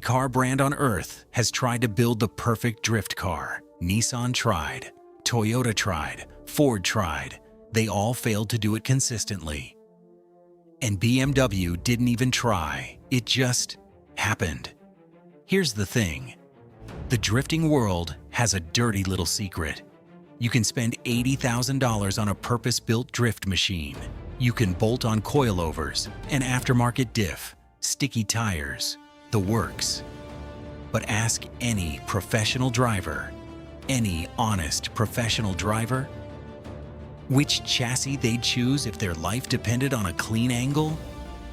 car brand on earth has tried to build the perfect drift car. Nissan tried, Toyota tried, Ford tried. They all failed to do it consistently. And BMW didn't even try. It just happened. Here's the thing. The drifting world has a dirty little secret. You can spend $80,000 on a purpose-built drift machine. You can bolt on coilovers, an aftermarket diff, sticky tires, the works. But ask any professional driver, any honest professional driver, which chassis they'd choose if their life depended on a clean angle?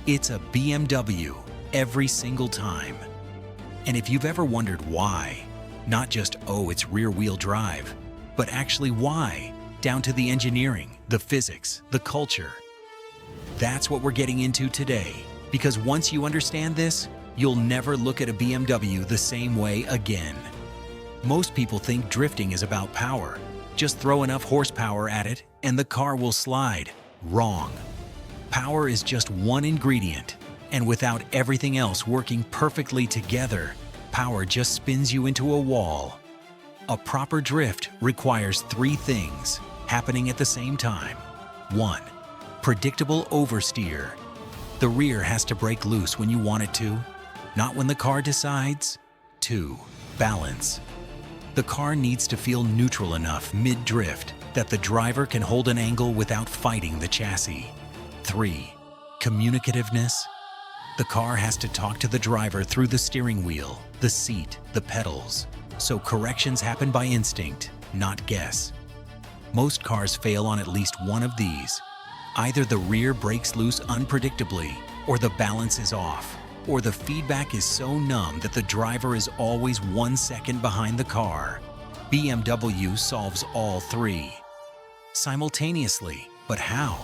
It's a BMW every single time. And if you've ever wondered why, not just, oh, it's rear-wheel drive, but actually why, down to the engineering, the physics, the culture. That's what we're getting into today, because once you understand this, you'll never look at a BMW the same way again. Most people think drifting is about power. Just throw enough horsepower at it and the car will slide. Wrong. Power is just one ingredient, and without everything else working perfectly together, power just spins you into a wall. A proper drift requires three things happening at the same time. 1. Predictable oversteer. The rear has to break loose when you want it to, not when the car decides. 2. Balance. The car needs to feel neutral enough mid-drift that the driver can hold an angle without fighting the chassis. 3. Communicativeness. The car has to talk to the driver through the steering wheel, the seat, the pedals, so corrections happen by instinct, not guess. Most cars fail on at least one of these. Either the rear breaks loose unpredictably, or the balance is off, or the feedback is so numb that the driver is always 1 second behind the car. BMW solves all three simultaneously, but how?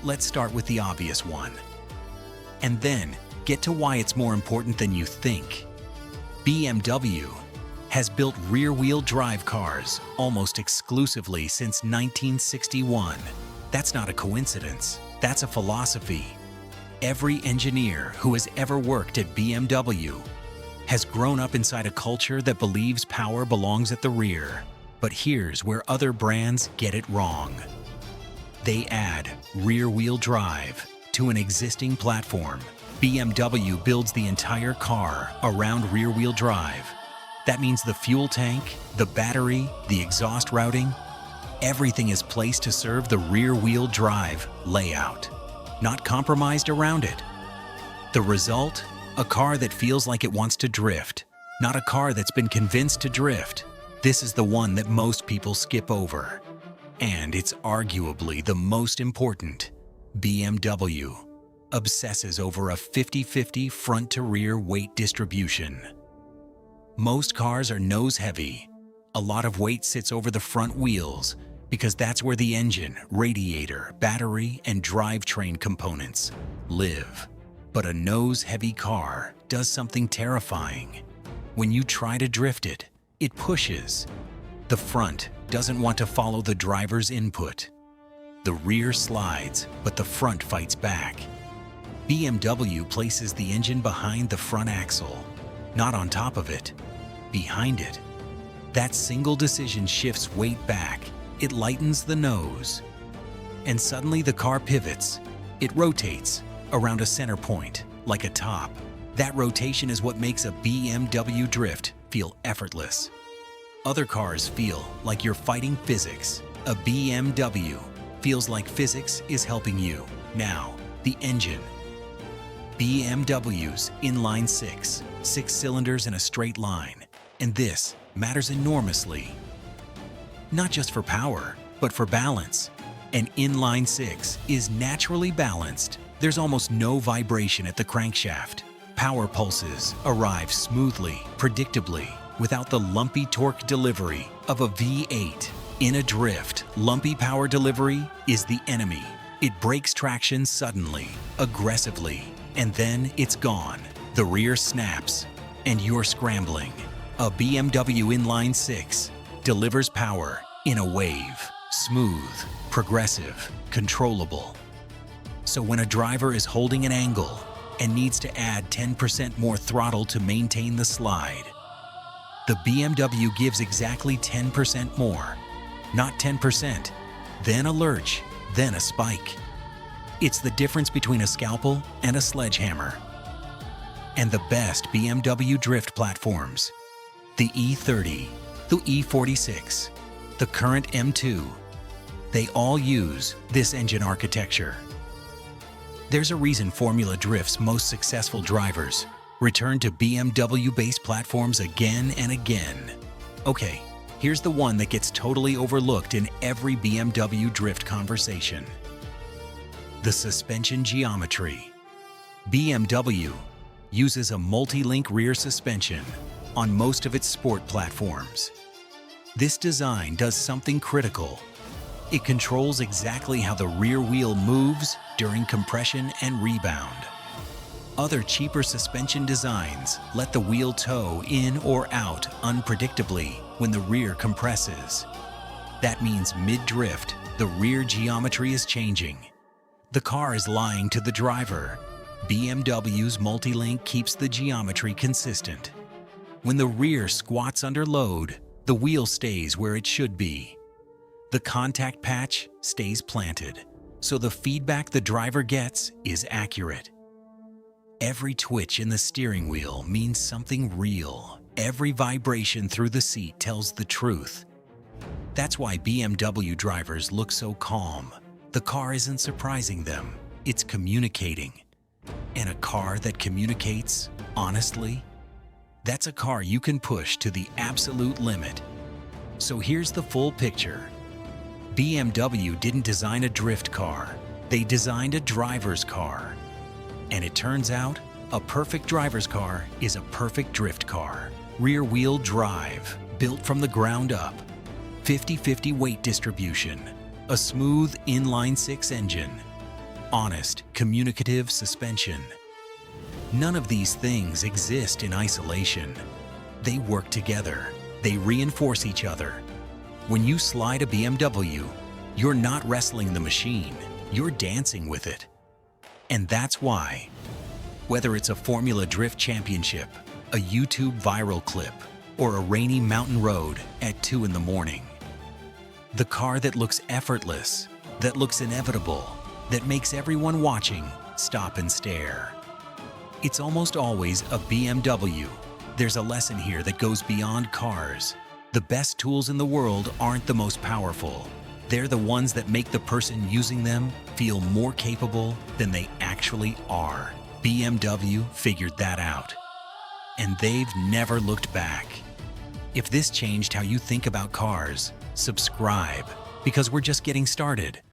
Let's start with the obvious one, and then get to why it's more important than you think. BMW has built rear-wheel drive cars almost exclusively since 1961. That's not a coincidence. That's a philosophy. Every engineer who has ever worked at BMW has grown up inside a culture that believes power belongs at the rear. But here's where other brands get it wrong. They add rear-wheel drive to an existing platform. BMW builds the entire car around rear-wheel drive. That means the fuel tank, the battery, the exhaust routing, everything is placed to serve the rear-wheel drive layout, not compromised around it. The result? A car that feels like it wants to drift, not a car that's been convinced to drift. This is the one that most people skip over. And it's arguably the most important. BMW obsesses over a 50-50 front-to-rear weight distribution. Most cars are nose-heavy. A lot of weight sits over the front wheels because that's where the engine, radiator, battery, and drivetrain components live. But a nose-heavy car does something terrifying. When you try to drift it, it pushes. The front doesn't want to follow the driver's input. The rear slides, but the front fights back. BMW places the engine behind the front axle, not on top of it, behind it. That single decision shifts weight back. It lightens the nose. And suddenly the car pivots. It rotates around a center point, like a top. That rotation is what makes a BMW drift feel effortless. Other cars feel like you're fighting physics. A BMW feels like physics is helping you. Now, the engine. BMW's inline-six, 6 cylinders in a straight line. And this matters enormously. Not just for power, but for balance. An inline-six is naturally balanced. There's almost no vibration at the crankshaft. Power pulses arrive smoothly, predictably, without the lumpy torque delivery of a V8. In a drift, lumpy power delivery is the enemy. It breaks traction suddenly, aggressively, and then it's gone. The rear snaps, and you're scrambling. A BMW inline-six delivers power in a wave. Smooth, progressive, controllable. So when a driver is holding an angle, and needs to add 10% more throttle to maintain the slide. The BMW gives exactly 10% more, not 10%, then a lurch, then a spike. It's the difference between a scalpel and a sledgehammer. And the best BMW drift platforms, the E30, the E46, the current M2, they all use this engine architecture. There's a reason Formula Drift's most successful drivers return to BMW-based platforms again and again. Okay, here's the one that gets totally overlooked in every BMW drift conversation. The suspension geometry. BMW uses a multi-link rear suspension on most of its sport platforms. This design does something critical. It controls exactly how the rear wheel moves during compression and rebound. Other cheaper suspension designs let the wheel toe in or out unpredictably when the rear compresses. That means mid-drift, the rear geometry is changing. The car is lying to the driver. BMW's multi-link keeps the geometry consistent. When the rear squats under load, the wheel stays where it should be. The contact patch stays planted, so the feedback the driver gets is accurate. Every twitch in the steering wheel means something real. Every vibration through the seat tells the truth. That's why BMW drivers look so calm. The car isn't surprising them, it's communicating. And a car that communicates honestly, that's a car you can push to the absolute limit. So here's the full picture. BMW didn't design a drift car, they designed a driver's car. And it turns out, a perfect driver's car is a perfect drift car. Rear-wheel drive, built from the ground up. 50-50 weight distribution. A smooth inline-six engine. Honest, communicative suspension. None of these things exist in isolation. They work together. They reinforce each other. When you slide a BMW, you're not wrestling the machine, you're dancing with it. And that's why, whether it's a Formula Drift Championship, a YouTube viral clip, or a rainy mountain road at 2 in the morning, the car that looks effortless, that looks inevitable, that makes everyone watching stop and stare. It's almost always a BMW. There's a lesson here that goes beyond cars. The best tools in the world aren't the most powerful. They're the ones that make the person using them feel more capable than they actually are. BMW figured that out. And they've never looked back. If this changed how you think about cars, subscribe, because we're just getting started.